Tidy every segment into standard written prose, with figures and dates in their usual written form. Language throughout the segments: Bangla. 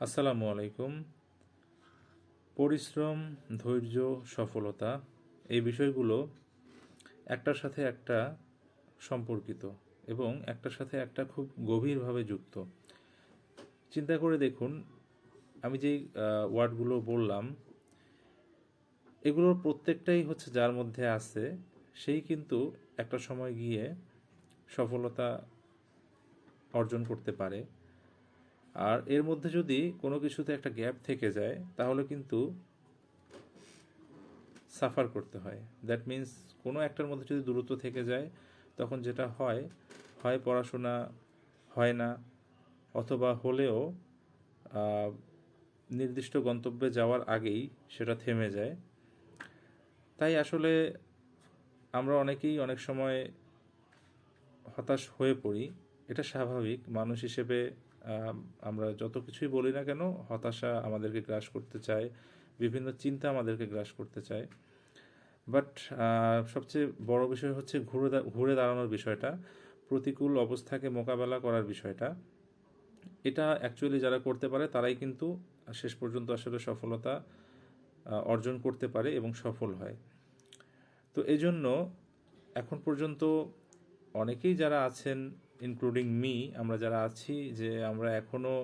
আসসালামু আলাইকুম। পরিশ্রম, ধৈর্য, সফলতা এই বিষয়গুলো একটার সাথে একটা সম্পর্কিত এবং একটার সাথে একটা খুব গভীরভাবে যুক্ত। চিন্তা করে দেখুন, আমি যেই ওয়ার্ডগুলো বললাম, এগুলোর প্রত্যেকটাই হচ্ছে যার মধ্যে আছে সেই কিন্তু একটা সময় গিয়ে সফলতা অর্জন করতে পারে। আর এর মধ্যে যদি কোনো কিছুতে একটা গ্যাপ থেকে যায় তাহলে কিন্তু সাফার করতে হয়। দ্যাট মিন্স কোনো একটার মধ্যে যদি দূরত্ব থেকে যায় তখন যেটা হয়, হয় পড়াশোনা হয় না, অথবা হলেও নির্দিষ্ট গন্তব্যে যাওয়ার আগেই সেটা থেমে যায়। তাই আসলে আমরা অনেকেই অনেক সময় হতাশ হয়ে পড়ি। এটা স্বাভাবিক। মানুষ হিসেবে আমরা যত কিছুই বলি না কেন, হতাশা আমাদেরকে গ্রাস করতে চায়, বিভিন্ন চিন্তা আমাদেরকে গ্রাস করতে চায়। বাট সবচেয়ে বড় বিষয় হচ্ছে ঘুরে দাঁড়ানোর বিষয়টা, প্রতিকূল অবস্থাকে মোকাবেলা করার বিষয়টা। এটা অ্যাকচুয়ালি যারা করতে পারে তারাই কিন্তু শেষ পর্যন্ত আসলে সফলতা অর্জন করতে পারে এবং সফল হয়। তো এই জন্য এখন পর্যন্ত অনেকেই যারা আছেন, ইনক্লুডিং মি, আমরা যারা আছি, যে আমরা এখনও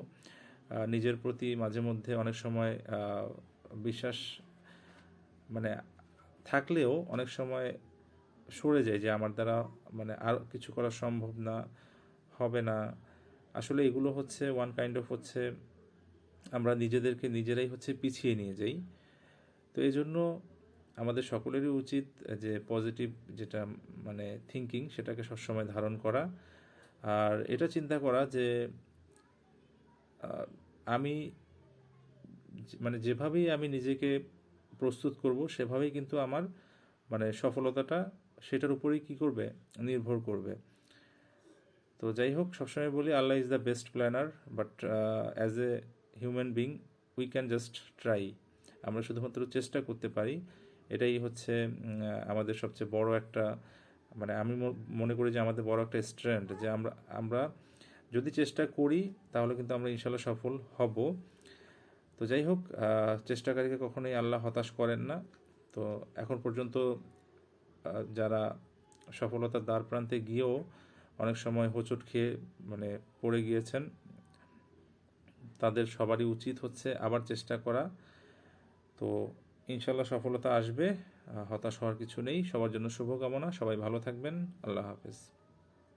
নিজের প্রতি মাঝে মধ্যে অনেক সময় বিশ্বাস মানে থাকলেও অনেক সময় সরে যায় যে আমার দ্বারা আর কিছু করা সম্ভব না, হবে না। আসলে এগুলো হচ্ছে ওয়ান কাইন্ড অফ হচ্ছে আমরা নিজেদেরকে নিজেরাই হচ্ছে পিছিয়ে নিয়ে যাই। তো এই জন্য আমাদের সকলেরই উচিত যে পজিটিভ যেটা থিঙ্কিং সেটাকে সবসময় ধারণ করা, আর এটা চিন্তা করা যে আমি যেভাবেই আমি নিজেকে প্রস্তুত করব সেভাবেই কিন্তু আমার সফলতাটা সেটার উপরেই কী করবে, নির্ভর করবে। তো যাই হোক, সবসময় বলি আল্লাহ is the best planner, but as a human being we can just try. আমরা শুধুমাত্র চেষ্টা করতে পারি। এটাই হচ্ছে আমাদের সবচেয়ে বড় একটা আমি মনে করি যে আমাদের বড় একটা স্ট্রেংথ, যে আমরা আমরা যদি চেষ্টা করি তাহলে কিন্তু আমরা ইনশাল্লাহ সফল হব। তো যাই হোক, চেষ্টাকারীকে কখনোই আল্লাহ হতাশ করেন না। তো এখন পর্যন্ত যারা সফলতার দ্বার প্রান্তে গিয়েও অনেক সময় হোঁচট খেয়ে পড়ে গিয়েছেন, তাদের সবারই উচিত হচ্ছে আবার চেষ্টা করা। তো ইনশাল্লাহ সফলতা আসবে, হতাশ হওয়ার কিছু নেই। সবার জন্য শুভকামনা। সবাই ভালো থাকবেন। আল্লাহ হাফেজ।